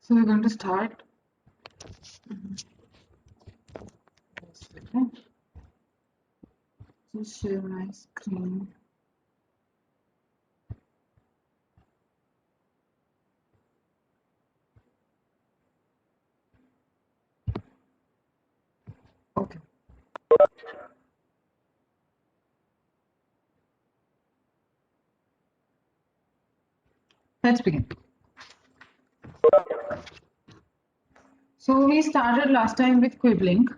So we're going to start. Just share my screen. Okay. Let's begin. So we started last time with quibbling,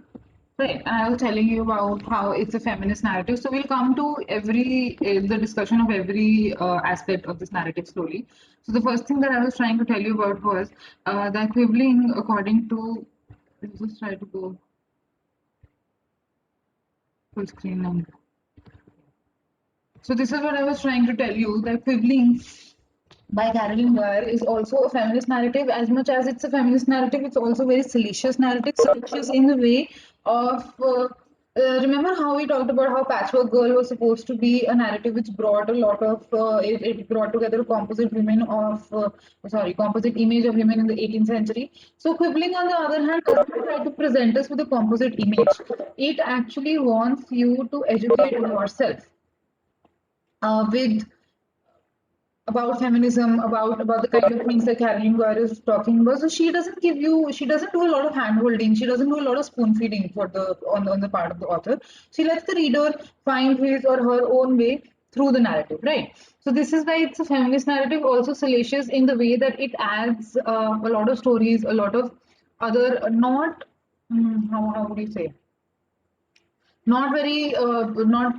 right? And I was telling you about how it's a feminist narrative. So we'll come to the discussion of every aspect of this narrative slowly. So the first thing that I was trying to tell you about was that quibbling, according to, let's just try to go full screen and. So this is what I was trying to tell you, that quibbling by Carolyn Weir is also a feminist narrative. As much as it's a feminist narrative, it's also very salacious narrative. Salacious in the way of remember how we talked about how Patchwork Girl was supposed to be a narrative which brought a lot of it brought together composite women of composite image of women in the 18th century. So quibbling on the other hand doesn't try to present us with a composite image. It actually wants you to educate yourself with about feminism, about the kind of things that Carolyn Weir is talking about. So she doesn't do a lot of hand holding. She doesn't do a lot of spoon feeding for on the part of the author. She lets the reader find his or her own way through the narrative, right? So this is why it's a feminist narrative, also salacious in the way that it adds a lot of stories, a lot of other not how would you say, not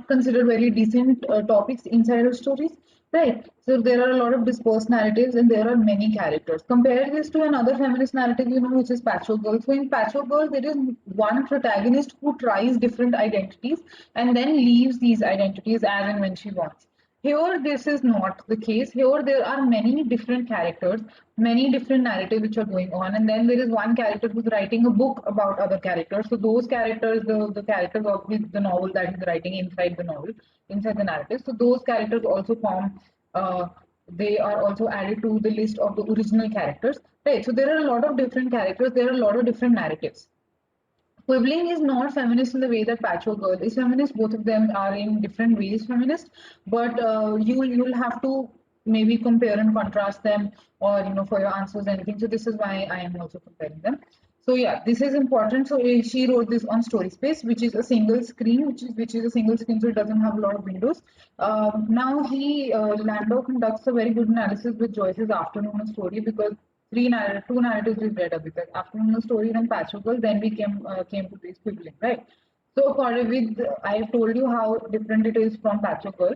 considered very decent topics inside of stories, right? So there are a lot of dispersed narratives and there are many characters. Compare this to another feminist narrative, which is Patchwork Girl. So in Patchwork Girl there is one protagonist who tries different identities and then leaves these identities as and when she wants. Here, this is not the case. Here, there are many different characters, many different narratives which are going on, and then there is one character who's writing a book about other characters. So those characters, the characters of the novel that he's writing inside the novel, inside the narrative. So those characters also form. They are also added to the list of the original characters, right? So there are a lot of different characters. There are a lot of different narratives. Quibbling is not feminist in the way that Patchwork Girl is feminist. Both of them are in different ways feminist, but you'll have to maybe compare and contrast them, or for your answers anything. So this is why I am also comparing them. So yeah, this is important. So she wrote this on StorySpace, which is a single screen, which is a single screen, so it doesn't have a lot of windows. Now Landau conducts a very good analysis with Joyce's Afternoon Story, because two narratives we've read of it. Like Afternoon Story and Patchwork Girl, then we came to this quibbling, right? So according with I've told you how different it is from Patchwork Girl.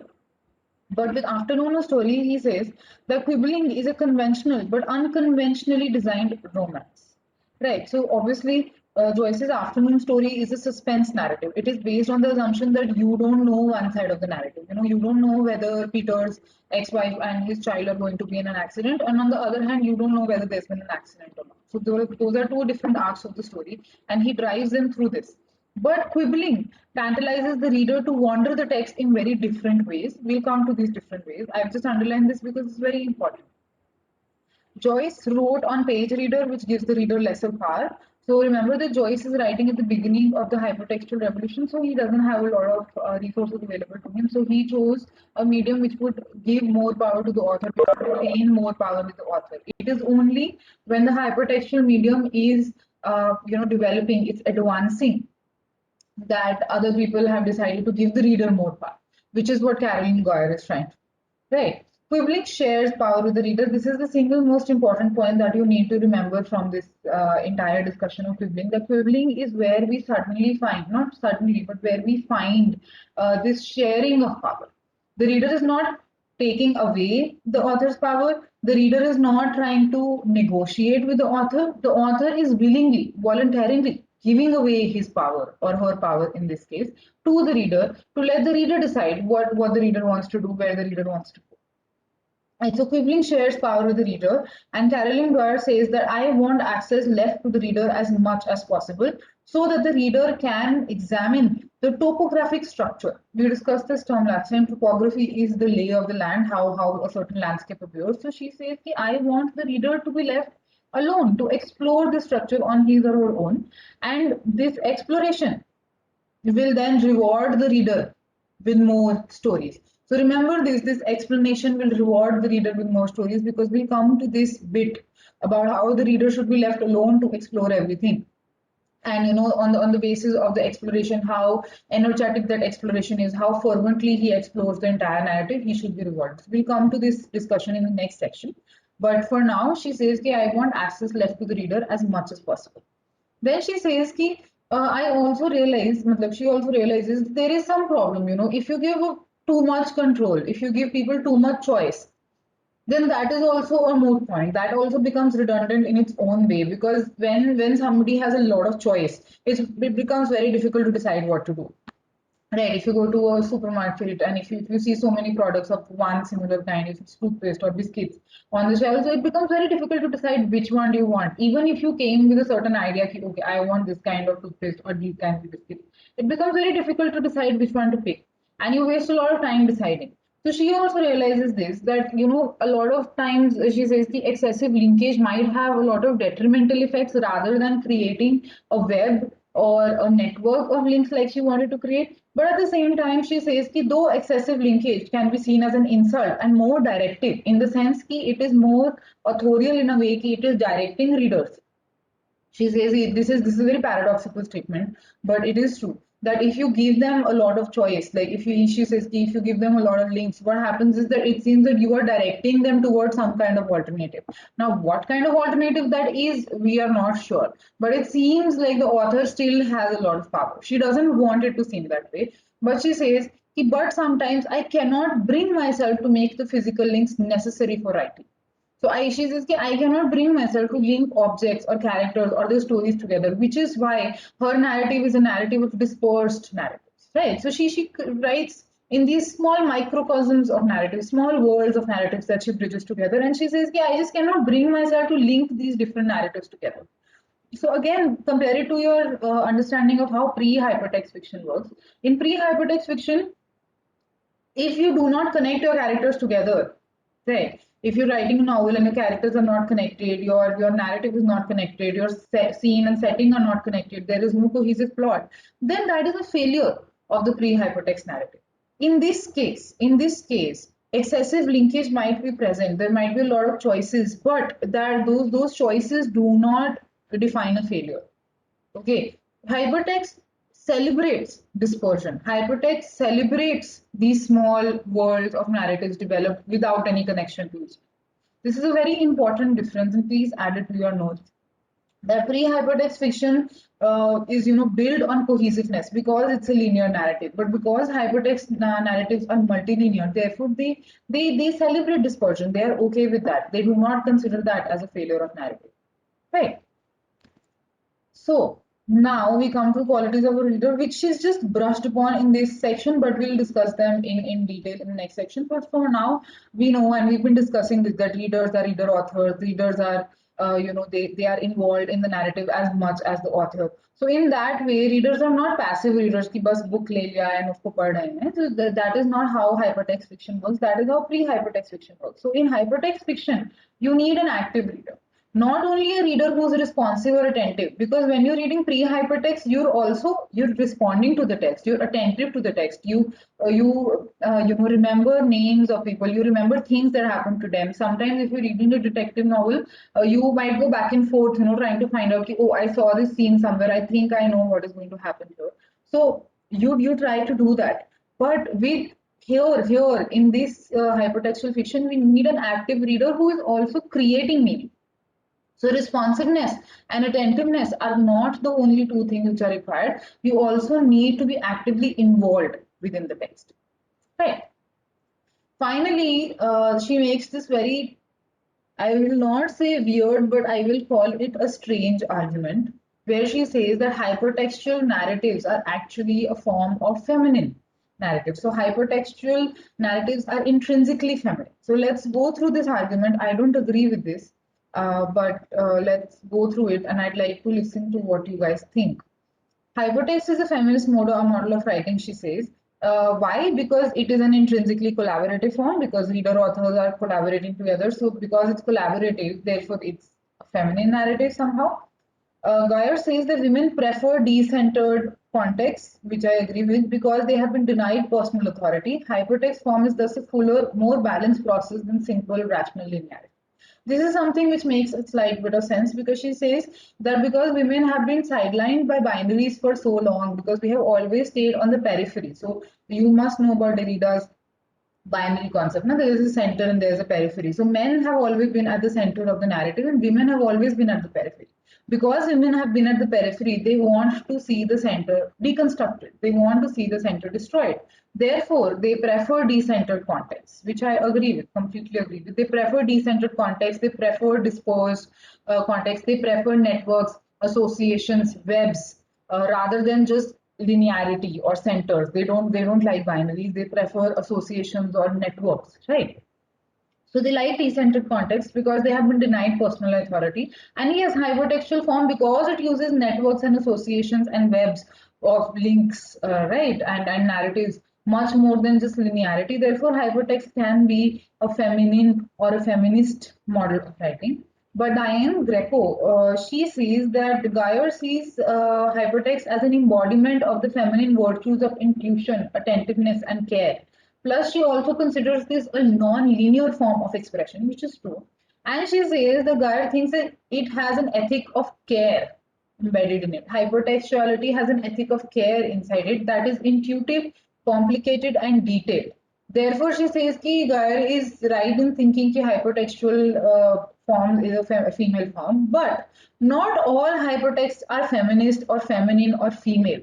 But with Afternoon Story, he says that quibbling is a conventional but unconventionally designed romance. Right. So obviously, Joyce's Afternoon Story is a suspense narrative. It is based on the assumption that you don't know one side of the narrative. You don't know whether Peter's ex-wife and his child are going to be in an accident, and on the other hand, you don't know whether there's been an accident or not. So those are two different arcs of the story, and he drives them through this. But quibbling tantalizes the reader to wander the text in very different ways. We'll come to these different ways. I've just underlined this because it's very important. Joyce wrote on page reader, which gives the reader lesser power. So remember that Joyce is writing at the beginning of the hypertextual revolution, so he doesn't have a lot of resources available to him. So he chose a medium which would give more power to the author, which would retain more power with the author. It is only when the hypertextual medium is developing, it's advancing, that other people have decided to give the reader more power, which is what Carolyn Goyer is trying to do. Right. Quibbling shares power with the reader. This is the single most important point that you need to remember from this entire discussion of quibbling. That quibbling is where we suddenly find, not suddenly, but where we find this sharing of power. The reader is not taking away the author's power. The reader is not trying to negotiate with the author. The author is willingly, voluntarily giving away his power, or her power in this case, to the reader, to let the reader decide what the reader wants to do, where the reader wants to go. And so quibbling shares power with the reader, and Carolyn Dwyer says that I want access left to the reader as much as possible so that the reader can examine the topographic structure. We discussed this term last time. Topography is the lay of the land, how a certain landscape appears. So she says, I want the reader to be left alone to explore the structure on his or her own. And this exploration will then reward the reader with more stories. So remember this explanation will reward the reader with more stories, because we come to this bit about how the reader should be left alone to explore everything. And on the basis of the exploration, how energetic that exploration is, how fervently he explores the entire narrative, he should be rewarded. So we'll come to this discussion in the next section. But for now, she says, I want access left to the reader as much as possible. Then she says ki I also realize, matlab, she also realizes there is some problem, if you give too much control, if you give people too much choice, then that is also a moot point. That also becomes redundant in its own way, because when somebody has a lot of choice, it becomes very difficult to decide what to do. Right, if you go to a supermarket and if you see so many products of one similar kind, if it's toothpaste or biscuits on the shelves, so it becomes very difficult to decide which one do you want. Even if you came with a certain idea, okay, I want this kind of toothpaste or these kinds of biscuits, it becomes very difficult to decide which one to pick, and you waste a lot of time deciding. So she also realizes this, that a lot of times she says the excessive linkage might have a lot of detrimental effects rather than creating a web or a network of links like she wanted to create. But at the same time, she says that though excessive linkage can be seen as an insult and more directive, in the sense that it is more authorial in a way, that it is directing readers. She says this is a very paradoxical statement, but it is true that if you give them a lot of choice, like she says if you give them a lot of links, what happens is that it seems that you are directing them towards some kind of alternative. Now what kind of alternative that is, we are not sure, but it seems like the author still has a lot of power. She doesn't want it to seem that way, but she says but sometimes I cannot bring myself to make the physical links necessary for writing. So she says that I cannot bring myself to link objects or characters or their stories together, which is why her narrative is a narrative of dispersed narratives, right? So she writes in these small microcosms of narratives, small worlds of narratives that she bridges together, and she says, I just cannot bring myself to link these different narratives together. So again, compare it to your understanding of how pre-hypertext fiction works. In pre-hypertext fiction, if you do not connect your characters together, right? If you're writing a novel and your characters are not connected, your narrative is not connected, your scene and setting are not connected, there is no cohesive plot, then that is a failure of the pre-hypertext narrative. In this case, excessive linkage might be present. There might be a lot of choices, but that those choices do not define a failure. Okay, hypertext celebrates dispersion. Hypertext celebrates these small worlds of narratives developed without any connection to each other. This is a very important difference, and please add it to your notes. That pre-hypertext fiction is, built on cohesiveness because it's a linear narrative. But because hypertext narratives are multilinear, therefore they celebrate dispersion. They are okay with that. They do not consider that as a failure of narrative, right? So now we come to qualities of a reader, which is just brushed upon in this section, but we'll discuss them in detail in the next section. But for now, we know, and we've been discussing this, that readers are reader authors. Readers are, they are involved in the narrative as much as the author. So in that way, readers are not passive readers ki bas book le liya and usko pad rahe hain. So that is not how hypertext fiction works. That is how pre-hypertext fiction works. So in hypertext fiction, you need an active reader, not only a reader who's responsive or attentive, because when you're reading pre-hypertext, you're responding to the text, you're attentive to the text, you remember names of people, you remember things that happened to them. Sometimes if you're reading a detective novel, you might go back and forth, trying to find out, oh, I saw this scene somewhere, I think I know what is going to happen here. So you try to do that, but with here in this hypertextual fiction, we need an active reader who is also creating meaning. So responsiveness and attentiveness are not the only two things which are required. You also need to be actively involved within the text. Right. Finally, she makes this very, I will not say weird, but I will call it a strange argument, where she says that hypertextual narratives are actually a form of feminine. narratives. So hypertextual narratives are intrinsically feminine. So let's go through this argument. I don't agree with this, but let's go through it, and I'd like to listen to what you guys think. Hypertext is a feminist model of writing, she says. Why? Because it is an intrinsically collaborative form, because reader authors are collaborating together. So, because it's collaborative, therefore it's a feminine narrative somehow. Geyer says that women prefer decentered contexts, which I agree with, because they have been denied personal authority. Hypertext form is thus a fuller, more balanced process than simple rational linearity. This is something which makes a slight bit of sense, because she says that because women have been sidelined by binaries for so long, because we have always stayed on the periphery. So you must know about Derrida's binary concept. Now, there is a center and there is a periphery. So men have always been at the center of the narrative and women have always been at the periphery. Because women have been at the periphery, they want to see the center deconstructed. They want to see the center destroyed. Therefore, they prefer decentered contexts, which I agree with, completely agree with. They prefer decentered contexts, they prefer disposed contexts, they prefer networks, associations, webs, rather than just linearity or centers. They don't like binaries. They prefer associations or networks, right? So they like decentered context because they have been denied personal authority. And yes, hypertextual form, because it uses networks and associations and webs of links, right, and narratives much more than just linearity. Therefore, hypertext can be a feminine or a feminist model of writing. But Diane Greco, she sees that Geyer sees hypertext as an embodiment of the feminine virtues of intuition, attentiveness, and care. Plus, she also considers this a non-linear form of expression, which is true. And she says the Geyer thinks that it has an ethic of care embedded in it. Hypertextuality has an ethic of care inside it that is intuitive, complicated, and detailed. Therefore, she says that Geyer is right in thinking that hypertextual form is a female form, but not all hypertexts are feminist or feminine or female.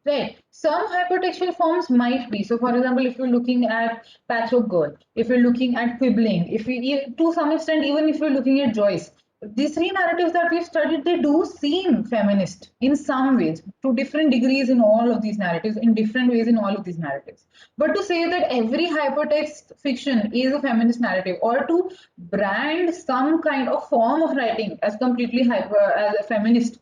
Right. Some hypertextual forms might be. So, for example, if you're looking at Patchwork Girl, if you're looking at Quibbling, if you, to some extent, even if you're looking at Joyce, these three narratives that we've studied, they do seem feminist in some ways, to different degrees in all of these narratives, in different ways in all of these narratives. But to say that every hypertext fiction is a feminist narrative, or to brand some kind of form of writing as completely as a feminist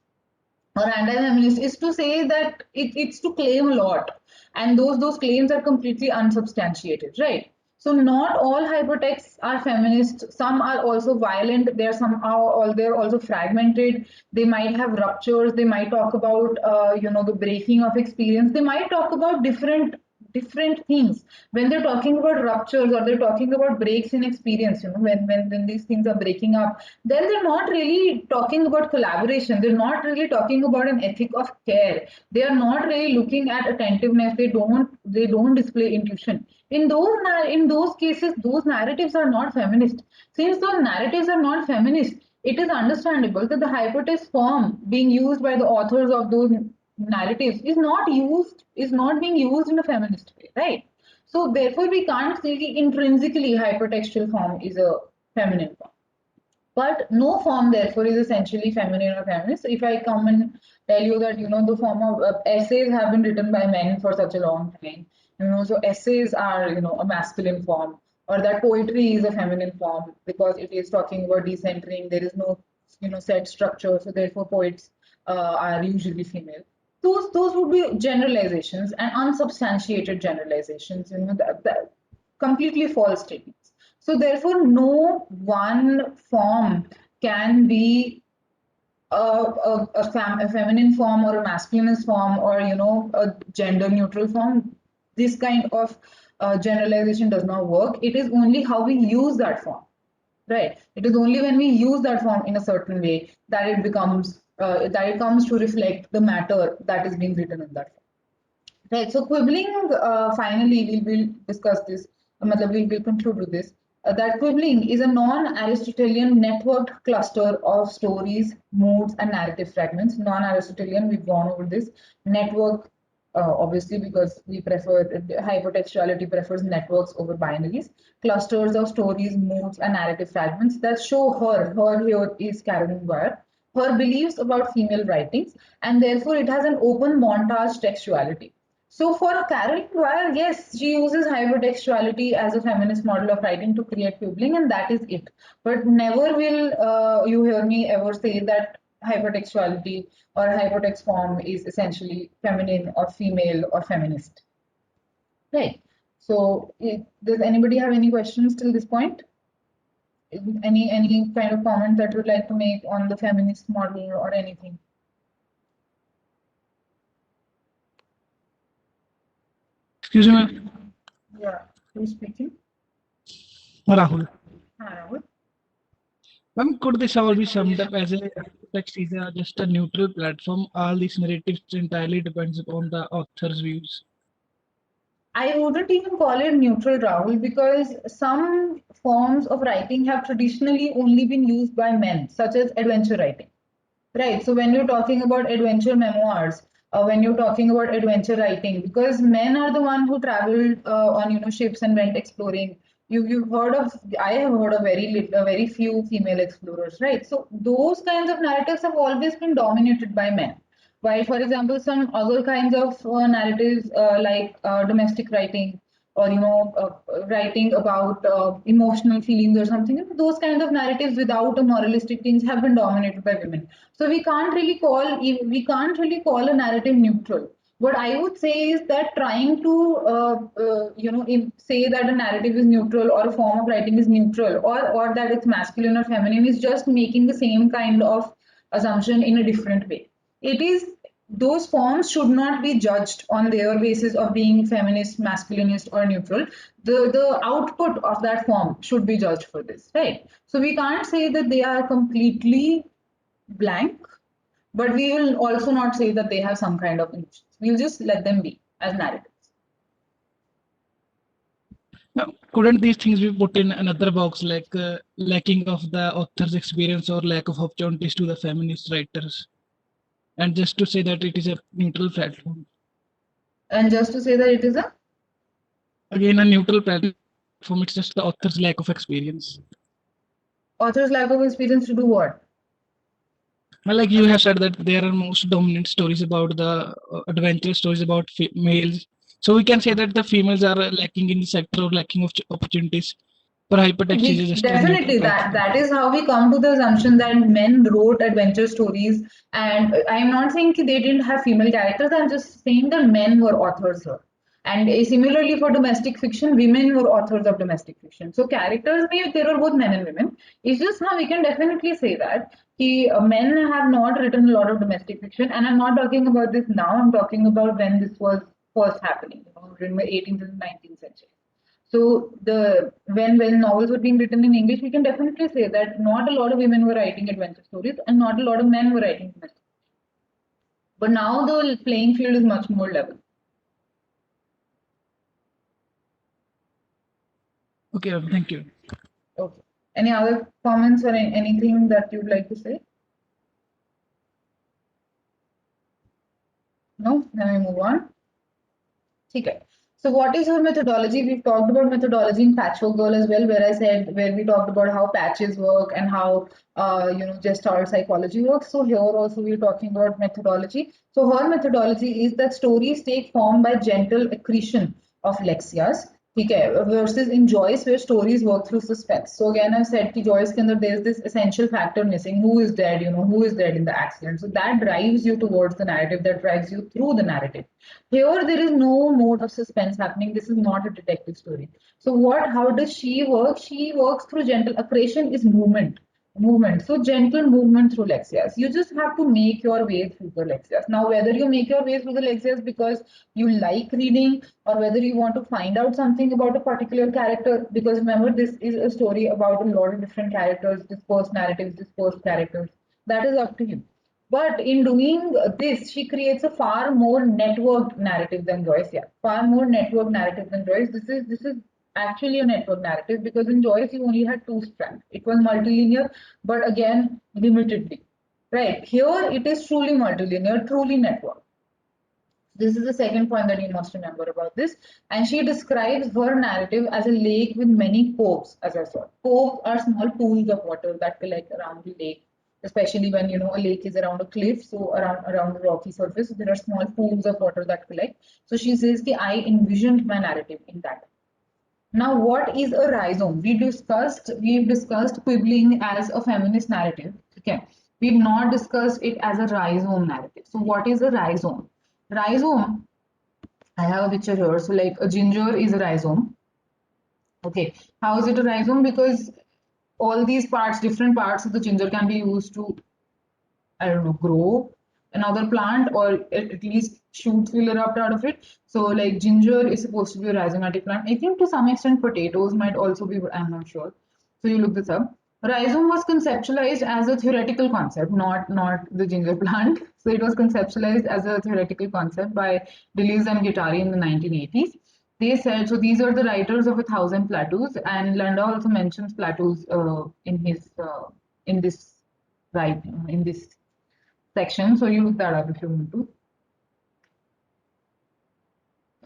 or anti-feminist, is to say that it's to claim a lot, and those claims are completely unsubstantiated, right? So not all hypertexts are feminist. Some are also violent. They're somehow all they're also fragmented. They might have ruptures. They might talk about the breaking of experience. They might talk about different things when they're talking about ruptures or they're talking about breaks in experience. When these things are breaking up, then they're not really talking about collaboration. They're not really talking about an ethic of care. They are not really looking at attentiveness. They don't display intuition. In those cases, those narratives are not feminist. Since those narratives are not feminist, it is understandable that the hypertext form being used by the authors of those narratives is not being used in a feminist way, right? So therefore we can't say that intrinsically hypertextual form is a feminine form. But no form, therefore, is essentially feminine or feminist. So if I come and tell you that, the form of essays have been written by men for such a long time, so essays are, a masculine form, or that poetry is a feminine form because it is talking about decentering, there is no, set structure, so therefore poets are usually female. Those would be generalizations and unsubstantiated generalizations, that completely false statements. So therefore, no one form can be a feminine form or a masculine form, or a gender neutral form. This kind of generalization does not work. It is only how we use that form, right? It is only when we use that form in a certain way that it comes to reflect the matter that is being written in that form. Right. So quibbling, finally, we will discuss this. We will conclude with this. That quibbling is a non-Aristotelian networked cluster of stories, moods, and narrative fragments. Non-Aristotelian, we've gone over this. Network, obviously, because we prefer hypertextuality prefers networks over binaries. Clusters of stories, moods, and narrative fragments that show her. Her here is Carolyn Weir. Her beliefs about female writings, and therefore it has an open montage textuality. So for Carol Dwyer, yes, she uses hypertextuality as a feminist model of writing to create quibbling, and that is it. But never will you hear me ever say that hypertextuality or hypertext form is essentially feminine or female or feminist. Right. So, does anybody have any questions till this point? Any kind of comment that you would like to make on the feminist model or anything? Excuse me, ma'am. Yeah. Who's speaking? Rahul. Hi, Rahul. Ma'am, could this all be summed up as a text is just a neutral platform? All these narratives entirely depends upon the author's views. I wouldn't even call it neutral, Rahul, because some forms of writing have traditionally only been used by men, such as adventure writing. Right. So when you're talking about adventure memoirs, when you're talking about adventure writing, because men are the one who traveled on ships and went exploring. You've heard of, I have heard of very few female explorers, right? So those kinds of narratives have always been dominated by men. While, for example, some other kinds of narratives like domestic writing or writing about emotional feelings or something, those kinds of narratives without a moralistic tinge have been dominated by women. So we can't really call a narrative neutral. What I would say is that trying to say that a narrative is neutral or a form of writing is neutral or that it's masculine or feminine is just making the same kind of assumption in a different way. It is those forms should not be judged on their basis of being feminist, masculinist, or neutral. The output of that form should be judged for this, right? So we can't say that they are completely blank, but we will also not say that they have some kind of emotions. We'll just let them be as narratives. Now, couldn't these things be put in another box like lacking of the author's experience or lack of opportunities to the feminist writers? And just to say that it is a neutral platform. And just to say that it is a Again, a neutral platform, it's just the author's lack of experience. author's lack of experience to do what? Well, like you have said that there are most dominant stories about the adventure stories about males. So we can say that the females are lacking in the sector or lacking of opportunities. For hypertext We is just a neutral definitely platform. that is how we come to the assumption that men wrote adventure stories, and I'm not saying they didn't have female characters. I'm just saying that men were authors here. And similarly for domestic fiction, women were authors of domestic fiction. So characters, there were both men and women. It's just how we can definitely say that men have not written a lot of domestic fiction, and I'm not talking about this now. I'm talking about when this was first happening, in the 18th and 19th century. So the when novels were being written in English, we can definitely say that not a lot of women were writing adventure stories and not a lot of men were writing domestic. But now the playing field is much more level. Okay, thank you. Okay. Any other comments or anything that you'd like to say? No? Then we move on. Okay. So what is your methodology? We've talked about methodology in Patchwork Girl as well, where we talked about how patches work and how Gestalt psychology works. So here also we're talking about methodology. So her methodology is that stories take form by gentle accretion of lexias. Okay, versus in Joyce where stories work through suspense. So again, I've said कि Joyce के अंदर there's this essential factor missing. Who is dead? Who is dead in the accident? So that drives you towards the narrative, that drives you through the narrative. Here, there is no mode of suspense happening. This is not a detective story. So, how does she work? She works through gentle accretion is movement. Movement. So, gentle movement through lexias. You just have to make your way through the lexias. Now, whether you make your way through the lexias because you like reading or whether you want to find out something about a particular character, because remember, this is a story about a lot of different characters, dispersed narratives, dispersed characters. That is up to you. But in doing this, she creates a far more networked narrative than Joyce. Yeah, far more networked narrative than Joyce. This is actually a network narrative because in Joyce you only had two strands. It was multilinear, but again limitedly. Right here, it is truly multilinear, truly networked. This is the second point that you must remember about this. And she describes her narrative as a lake with many coves, as I saw. Coves are small pools of water that collect around the lake especially when a lake is around a cliff, so around a rocky surface, there are small pools of water that collect. So she says that I envisioned my narrative in that. Now, what is a rhizome? We've discussed quibbling as a feminist narrative. Okay. We've not discussed it as a rhizome narrative. So, what is a rhizome? Rhizome, I have a picture here. So, like a ginger is a rhizome. Okay. How is it a rhizome? Because all these parts, different parts of the ginger can be used to, I don't know, grow another plant, or at least shoots will erupt out of it. So, like ginger is supposed to be a rhizomatic plant. I think to some extent potatoes might also be, I'm not sure. So you look this up. Rhizome was conceptualized as a theoretical concept, not the ginger plant. So it was conceptualized as a theoretical concept by Deleuze and Guattari in the 1980s. They said, so these are the writers of 1,000 Plateaus, and Landau also mentions plateaus in this right in this section. So you look that up if you want to.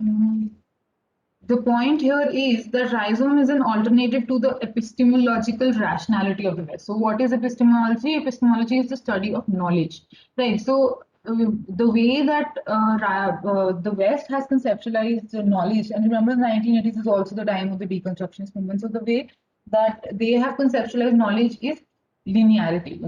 Mm, The point here is that rhizome is an alternative to the epistemological rationality of the West. So, what is epistemology? Epistemology is the study of knowledge, right? So, the way that the West has conceptualized knowledge, and remember, the 1980s is also the time of the deconstructionist movement. So, the way that they have conceptualized knowledge is linearity.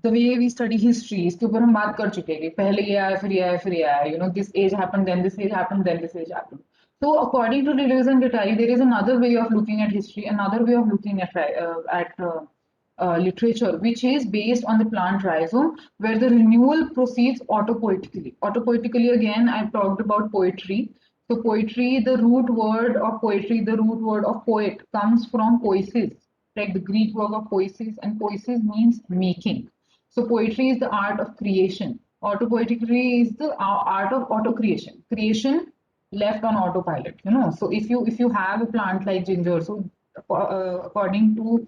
The way we study history, इसके ऊपर हम बात कर चुके हैं पहले ये आया फिर ये आया फिर ये आया. This age happened, then this age happened, then this age happened. So, according to Deleuze and Guattari, there is another way of looking at history, another way of looking at literature, which is based on the plant rhizome, where the renewal proceeds autopoetically. Autopoetically, again, I've talked about poetry. So, poetry, the root word of poetry, the root word of poet comes from poiesis, like the Greek word of poiesis, and poiesis means making. So, poetry is the art of creation. Autopoetically is the art of auto creation. Creation left on autopilot. So if you have a plant like ginger, so according to,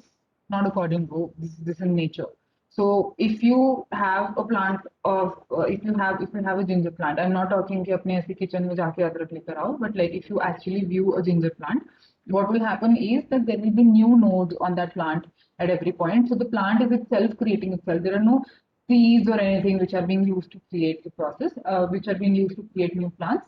not according to, this in nature. So if you have a plant of if you have a ginger plant, I'm not talking कि अपने ऐसे kitchen में जाके अदरक लेकर आओ, but like if you actually view a ginger plant, what will happen is that there will be new nodes on that plant at every point. So the plant is itself creating itself. There are no trees or anything which are being used to create the process, which are being used to create new plants.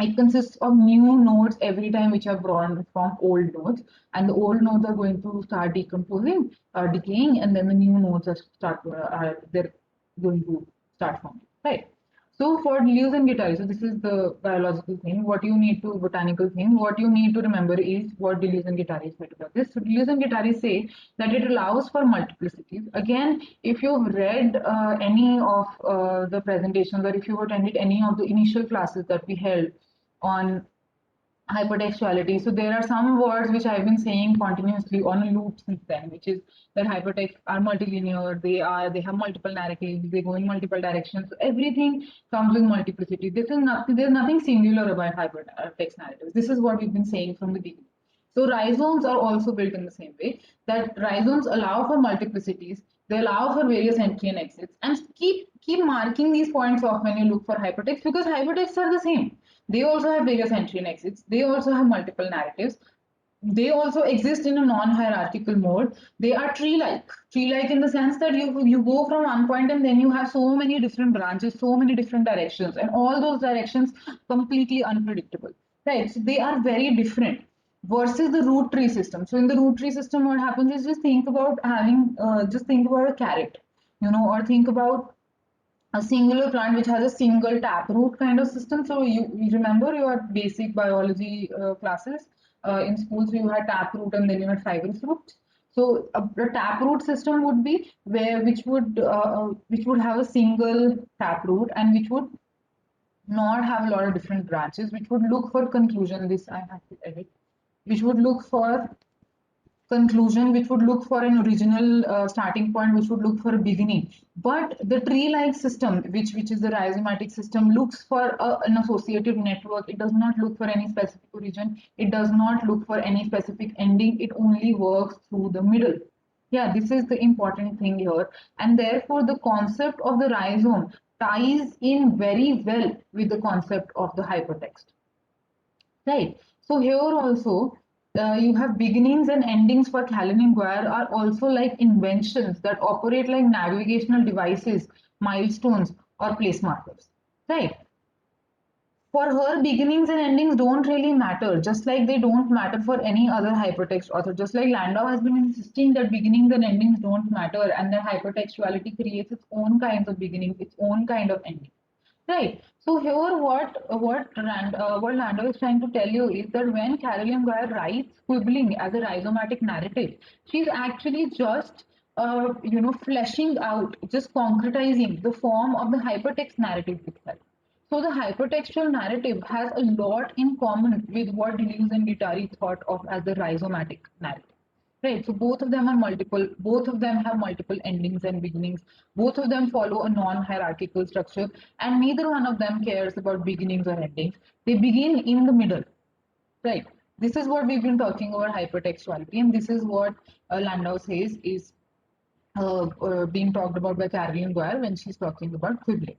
It consists of new nodes every time which are born from old nodes, and the old nodes are going to start decomposing, decaying, and then the new nodes they're going to start forming, right? So for Deleuze and Guattari, so this is the biological thing. What you need to botanical thing. What you need to remember is what Deleuze and Guattari said about this. So Deleuze and Guattari say that it allows for multiplicities. Again, if you've read any of the presentations, or if you've attended any of the initial classes that we held on hypertextuality. So there are some words which I've been saying continuously on a loop since then, which is that hypertext are multilinear, they have multiple narratives, they go in multiple directions. So everything comes with multiplicity. There's nothing singular about hypertext narratives. This is what we've been saying from the beginning. So rhizomes are also built in the same way, that rhizomes allow for multiplicities, they allow for various entry and exits, and keep marking these points off when you look for hypertext, because hypertexts are the same. They also have various entry and exits. They also have multiple narratives. They also exist in a non-hierarchical mode. They are tree-like in the sense that you go from one point and then you have so many different branches, so many different directions, and all those directions completely unpredictable. Right? So they are very different versus the root tree system. So in the root tree system, what happens is just think about a carrot, or think about a singular plant which has a single taproot kind of system. So you remember your basic biology classes in schools, so you had taproot and then you had fibrous roots. So a taproot system would be which would have a single taproot, and which would not have a lot of different branches, which would look for conclusion. This I have to edit. Which would look for conclusion, which would look for an original starting point, which would look for a beginning. But the tree-like system, which is the rhizomatic system, looks for an associative network. It does not look for any specific origin. It does not look for any specific ending. It only works through the middle. Yeah, this is the important thing here. And therefore, the concept of the rhizome ties in very well with the concept of the hypertext. Right. So here also, you have beginnings and endings for Callan and Guire are also like inventions that operate like navigational devices, milestones, or place markers. Right? For her, beginnings and endings don't really matter, just like they don't matter for any other hypertext author. Just like Landau has been insisting that beginnings and endings don't matter, and that hypertextuality creates its own kinds of beginnings, its own kind of ending. Right. So here, what Landau is trying to tell you is that when Caroline Guire writes quibbling as a rhizomatic narrative, she's actually just fleshing out, just concretizing the form of the hypertext narrative itself. So the hypertextual narrative has a lot in common with what Deleuze and Guattari thought of as the rhizomatic narrative. Right, so both of them have multiple endings and beginnings. Both of them follow a non-hierarchical structure, and neither one of them cares about beginnings or endings. They begin in the middle. Right. This is what we've been talking about hypertextuality, and this is what Landau says is being talked about by Caroline Guire when she's talking about quibbling.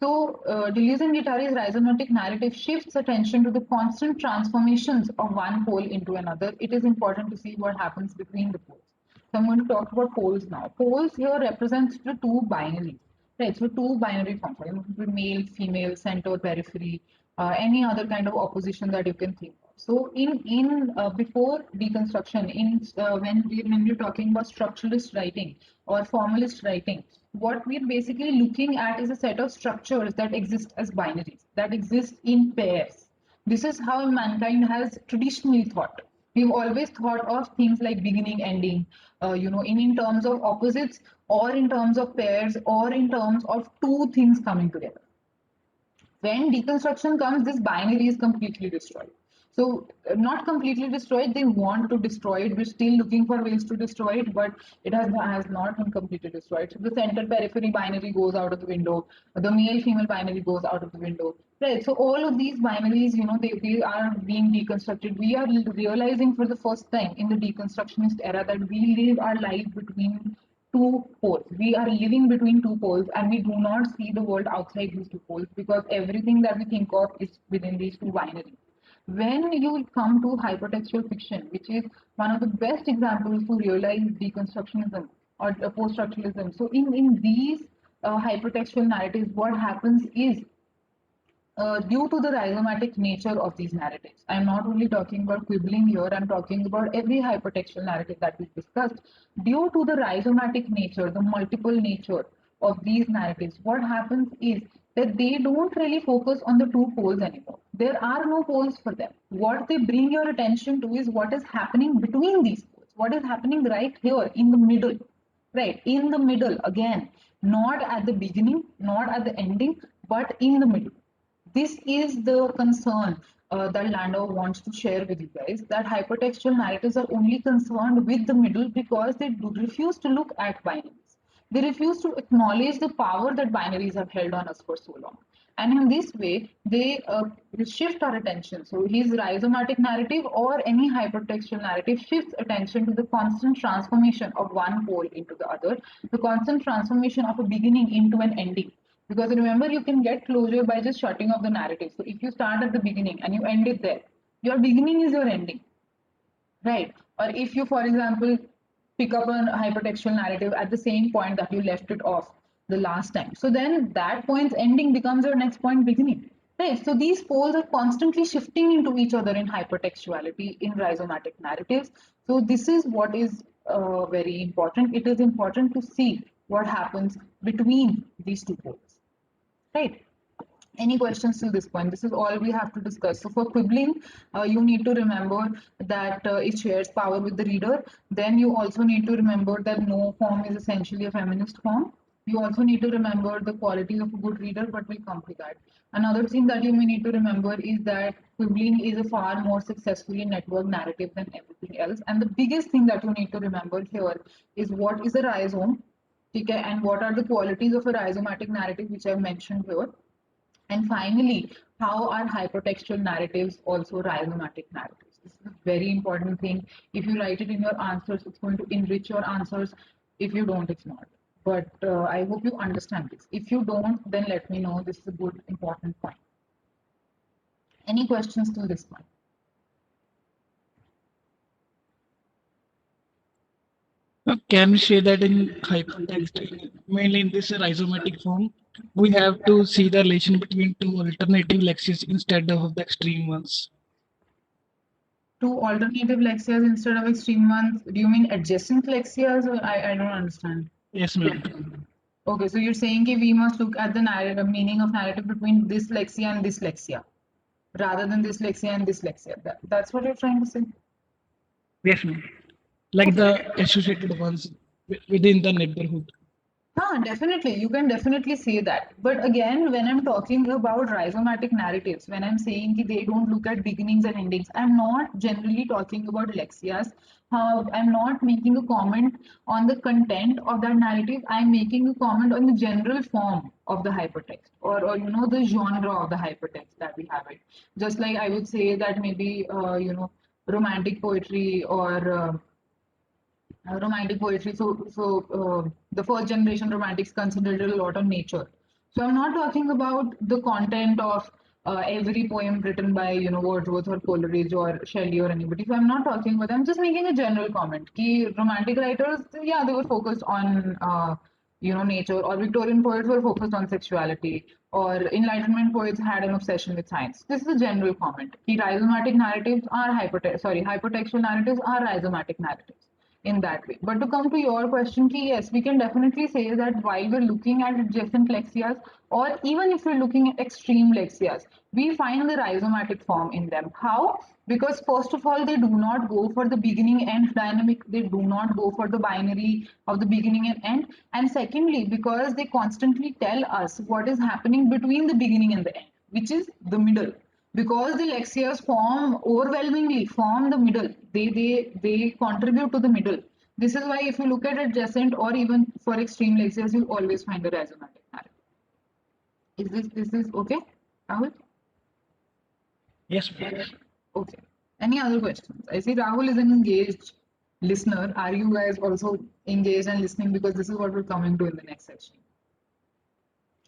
So, Deleuze and Guattari's rhizomatic narrative shifts attention to the constant transformations of one pole into another. It is important to see what happens between the poles. So, I'm going to talk about poles now. Poles here represents the two binaries, right? So, two binary forms, like male, female, center, periphery, any other kind of opposition that you can think of. So, in before deconstruction, when we're talking about structuralist writing or formalist writing, what we're basically looking at is a set of structures that exist as binaries, that exist in pairs. This is how mankind has traditionally thought. We've always thought of things like beginning, ending, in terms of opposites, or in terms of pairs, or in terms of two things coming together. When deconstruction comes, this binary is completely destroyed. So, not completely destroyed, they want to destroy it. We're still looking for ways to destroy it, but it has not been completely destroyed. So, the center periphery binary goes out of the window, the male female binary goes out of the window. Right. So, all of these binaries, they are being deconstructed. We are realizing for the first time in the deconstructionist era that we live our life between two poles. We are living between two poles and we do not see the world outside these two poles because everything that we think of is within these two binaries. When you come to hypertextual fiction, which is one of the best examples to realize deconstructionism or post-structuralism, so in these hypertextual narratives, what happens is due to the rhizomatic nature of these narratives. I'm not only talking about quibbling here, I'm talking about every hypertextual narrative that we've discussed. Due to the rhizomatic nature, the multiple nature of these narratives, what happens is that they don't really focus on the two poles anymore. There are no poles for them. What they bring your attention to is what is happening between these poles, what is happening right here in the middle. Right, in the middle again, not at the beginning, not at the ending, but in the middle. This is the concern that Landau wants to share with you guys, that hypertextual narratives are only concerned with the middle because they refuse to look at binaries. They refuse to acknowledge the power that binaries have held on us for so long. And in this way, they shift our attention. So his rhizomatic narrative or any hypertextual narrative shifts attention to the constant transformation of one pole into the other, the constant transformation of a beginning into an ending. Because remember, you can get closure by just shutting off the narrative. So if you start at the beginning and you end it there, your beginning is your ending, right? Or if you, for example, pick up a hypertextual narrative at the same point that you left it off the last time, so then that point's ending becomes your next point beginning, right? So these poles are constantly shifting into each other in hypertextuality in rhizomatic narratives. So this is what is very important. It is important to see what happens between these two poles, right? Any questions till this point? This is all we have to discuss. So for quibbling, you need to remember that it shares power with the reader. Then you also need to remember that no form is essentially a feminist form. You also need to remember the qualities of a good reader, but we'll come to that. Another thing that you may need to remember is that quibbling is a far more successfully networked narrative than everything else. And the biggest thing that you need to remember here is what is a rhizome, okay, and what are the qualities of a rhizomatic narrative, which I've mentioned here. And finally, how are hypertextual narratives also rhizomatic narratives? This is a very important thing. If you write it in your answers, it's going to enrich your answers. If you don't, it's not. But I hope you understand this. If you don't, then let me know. This is a good, important point. Any questions till this point? Can we say that in hypertext, mainly in this rhizomatic form, we have to see the relation between two alternative lexies instead of the extreme ones? Two alternative lexias instead of extreme ones. Do you mean adjacent lexias? Or I don't understand. Yes, ma'am. Okay, so you're saying that we must look at the narrative meaning of narrative between this lexia and this lexia, rather than this lexia and this lexia. That's what you're trying to say. Yes, ma'am. Like Okay. the associated ones within the neighborhood. Definitely. You can definitely say that. But again, when I'm talking about rhizomatic narratives, when I'm saying that they don't look at beginnings and endings, I'm not generally talking about lexias. I'm not making a comment on the content of that narrative. I'm making a comment on the general form of the hypertext, or the genre of the hypertext that we have it. Just like I would say that maybe romantic poetry or romantic poetry. The first generation romantics concentrated a lot on nature. So I'm not talking about the content of every poem written by Wordsworth or Coleridge or Shelley or anybody. So I'm not talking about. I'm just making a general comment. Ki romantic writers, yeah, they were focused on nature, or Victorian poets were focused on sexuality, or Enlightenment poets had an obsession with science. This is a general comment. Ki rhizomatic narratives are hypertextual narratives are rhizomatic narratives in that way. But to come to your question, ki, yes, we can definitely say that while we're looking at adjacent lexias, or even if we're looking at extreme lexias, we find the rhizomatic form in them. How? Because first of all, they do not go for the beginning end dynamic, they do not go for the binary of the beginning and end. And secondly, because they constantly tell us what is happening between the beginning and the end, which is the middle, because the lexias form overwhelmingly form the middle. They contribute to the middle. This is why if you look at adjacent or even for extreme lexias, you always find a rhizomatic narrative. Is this okay, Rahul? Yes, ma'am. Okay. Any other questions? I see Rahul is an engaged listener. Are you guys also engaged and listening? Because this is what we're coming to in the next section.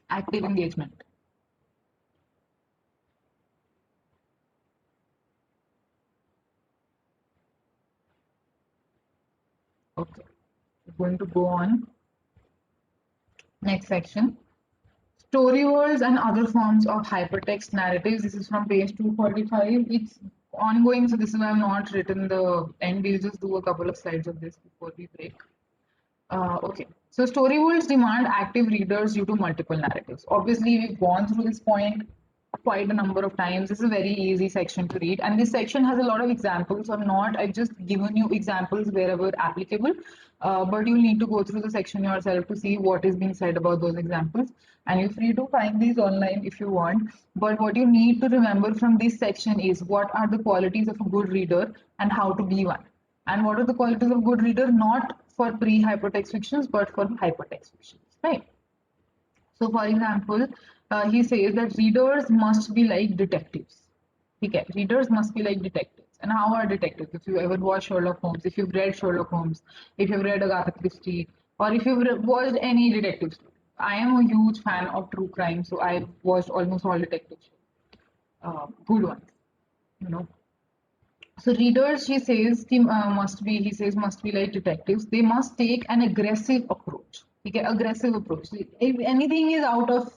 Active engagement. Okay. We're going to go on. Next section. Story worlds and other forms of hypertext narratives. This is from page 245. It's ongoing, so this is why I'm not written the end. We'll just do a couple of slides of this before we break. Okay, so story worlds demand active readers due to multiple narratives. Obviously, we've gone through this point quite a number of times. This is a very easy section to read, and this section has a lot of examples. I've just given you examples wherever applicable, but you'll need to go through the section yourself to see what is being said about those examples. And you're free to find these online if you want. But what you need to remember from this section is what are the qualities of a good reader and how to be one. And what are the qualities of good reader? Not for pre-hypertext fictions, but for hypertext fictions, right? So, for example, he says that readers must be like detectives. Okay, readers must be like detectives. And how are detectives? If you ever watched Sherlock Holmes, if you've read Sherlock Holmes, if you've read Agatha Christie, or if you've watched any detective story. I am a huge fan of true crime, so I've watched almost all detective shows, good ones, you know. So readers, he says must be like detectives. They must take an aggressive approach. Okay, aggressive approach. If anything is out of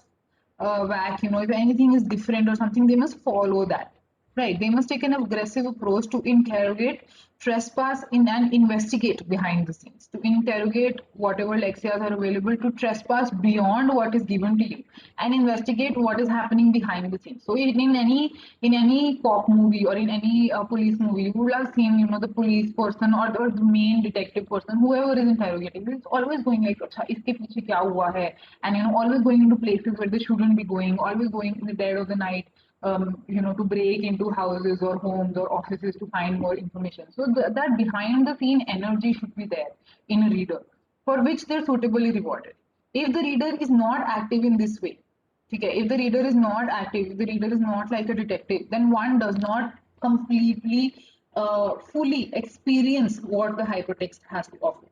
whack, if anything is different or something, they must follow that. Right? They must take an aggressive approach to interrogate, trespass in and investigate behind the scenes. To interrogate whatever lexias are available, to trespass beyond what is given to you, and investigate what is happening behind the scenes. So in any cop movie or in any police movie, you will have seen the police person or the main detective person, whoever is interrogating, is always going like, "Acha, iske piche kya hua hai?" And always going into places where they shouldn't be going, always going in the dead of the night, to break into houses or homes or offices to find more information. So that behind the scene energy should be there in a reader, for which they're suitably rewarded. If the reader is not active in this way, okay, if the reader is not active, if the reader is not like a detective, then one does not completely, fully experience what the hypertext has to offer.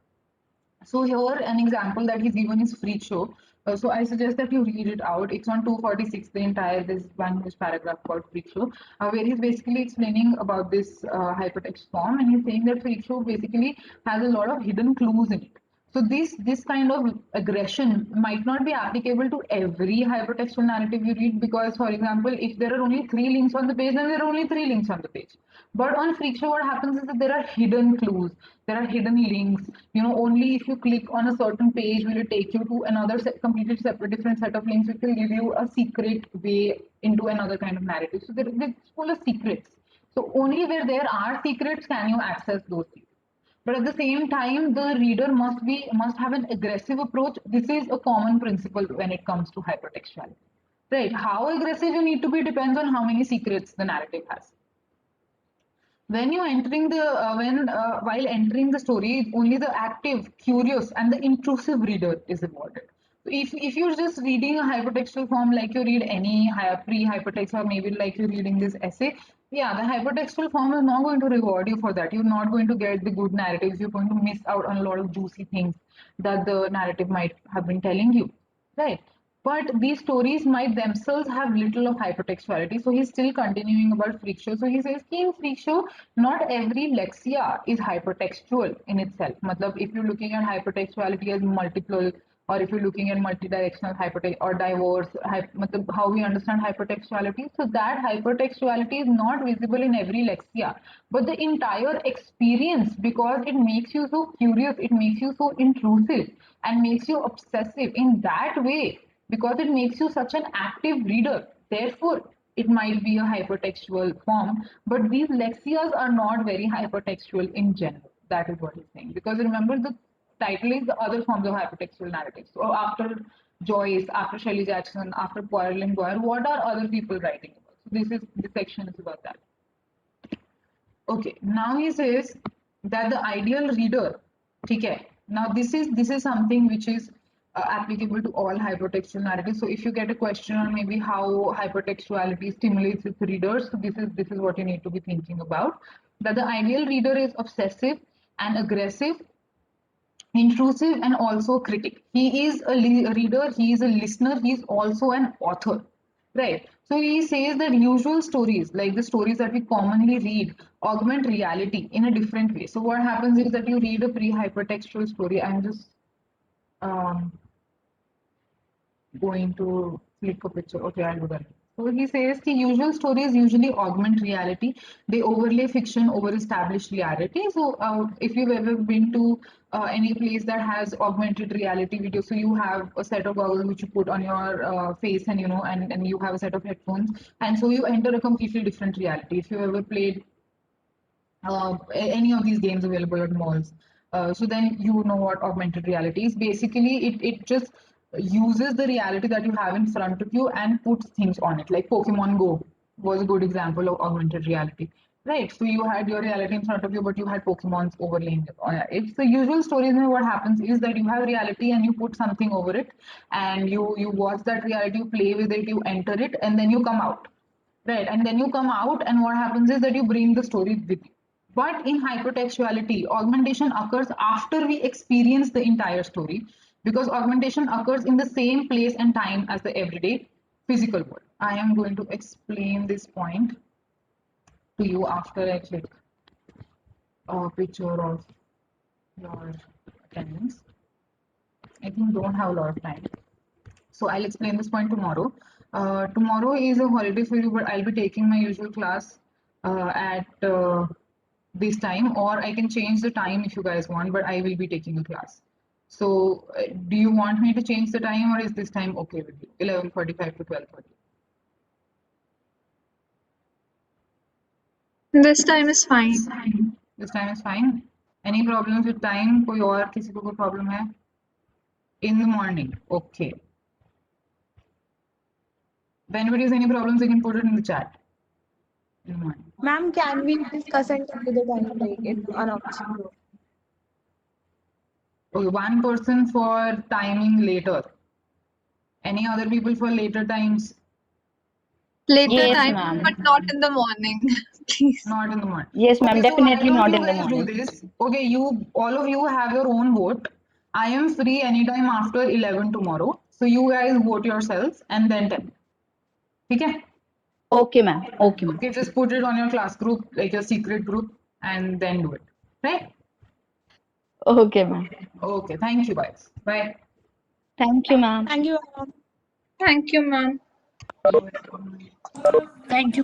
So here an example that he's given is Freak Show. So I suggest that you read it out. It's on 246, the entire this one huge paragraph called Freak Show, where he's basically explaining about this hypertext form, and he's saying that Freak Show basically has a lot of hidden clues in it. So this kind of aggression might not be applicable to every hypertextual narrative you read, because, for example, if there are only three links on the page, then there are only three links on the page. But on Freak Show, what happens is that there are hidden clues, there are hidden links. Only if you click on a certain page will it take you to another completely separate, different set of links, which will give you a secret way into another kind of narrative. So it's full of secrets. So only where there are secrets can you access those secrets. But at the same time, the reader must have an aggressive approach. This is a common principle when it comes to hypertextuality. Right? How aggressive you need to be depends on how many secrets the narrative has. When you're entering the when while entering the story, only the active, curious, and the intrusive reader is involved. So if you're just reading a hypertextual form like you read any pre-hypertext, or maybe like you're reading this essay, yeah, the hypertextual form is not going to reward you for that. You're not going to get the good narratives. You're going to miss out on a lot of juicy things that the narrative might have been telling you, right? But these stories might themselves have little of hypertextuality. So he's still continuing about Freak Show. So he says, in Freak Show, not every lexia is hypertextual in itself. Matlab, if you're looking at hypertextuality as multiple, or if you're looking at multidirectional hypertext or diverse, how we understand hypertextuality, so that hypertextuality is not visible in every lexia, but the entire experience, because it makes you so curious, it makes you so intrusive, and makes you obsessive in that way, because it makes you such an active reader. Therefore, it might be a hypertextual form, but these lexias are not very hypertextual in general. That is what he's saying. Because remember, the title is the other forms of hypertextual narratives. So after Joyce, after Shelley Jackson, after Poirot and Goyer, what are other people writing about? So this section is about that. Okay, now he says that the ideal reader, okay, now this is something which is applicable to all hypertextual narratives. So if you get a question on maybe how hypertextuality stimulates its readers, so this is what you need to be thinking about. That the ideal reader is obsessive and aggressive, intrusive, and also critic. He is a reader, he is a listener, he is also an author, right? So he says that usual stories, like the stories that we commonly read, augment reality in a different way. So what happens is that you read a pre-hypertextual story. I'm just um, going to click a picture. Okay, I'll do that. So he says the usual stories usually augment reality. They overlay fiction over established reality. So if you've ever been to any place that has augmented reality video, so you have a set of goggles which you put on your face, and and you have a set of headphones, and so you enter a completely different reality. If you ever played any of these games available at malls. So then you know what augmented reality is. Basically, it just uses the reality that you have in front of you and puts things on it. Like Pokemon Go was a good example of augmented reality. Right, so you had your reality in front of you, but you had Pokemons overlaying it. It's the usual stories. And what happens is that you have reality and you put something over it, and you watch that reality, you play with it, you enter it, and then you come out. Right, and then you come out, and what happens is that you bring the story with you. But in hypertextuality, augmentation occurs after we experience the entire story, because augmentation occurs in the same place and time as the everyday physical world. I am going to explain this point to you after I click a picture of your attendance. I think don't have a lot of time. So I'll explain this point tomorrow. Tomorrow is a holiday for you, but I'll be taking my usual class at this time, or I can change the time if you guys want, but I will be taking a class. So do you want me to change the time, or is this time okay with you? 11:45 to 12:30. This time is fine. This time is fine. Any problems with time? कोई और किसी को कोई problem है? In the morning. Okay. If anybody has any problems, they can put it in the chat. In the morning. Ma'am, can we discuss and tell you the time like in announced? Okay, one person for timing later. Any other people for later times? Later Yes, time, ma'am. but not in the morning, please. Not in the morning. Yes, ma'am. Okay, so why Definitely don't not you in the guys do morning. this? Okay, all of you have your own vote. I am free anytime after 11 tomorrow. So you guys vote yourselves and then tell me. Okay? Okay, ma'am. Okay, ma'am. Okay, just put it on your class group, like your secret group, and then do it. Right? Okay, ma'am. Okay, thank you guys. Bye. Thank you, ma'am. Thank you. Thank you, ma'am. Thank you.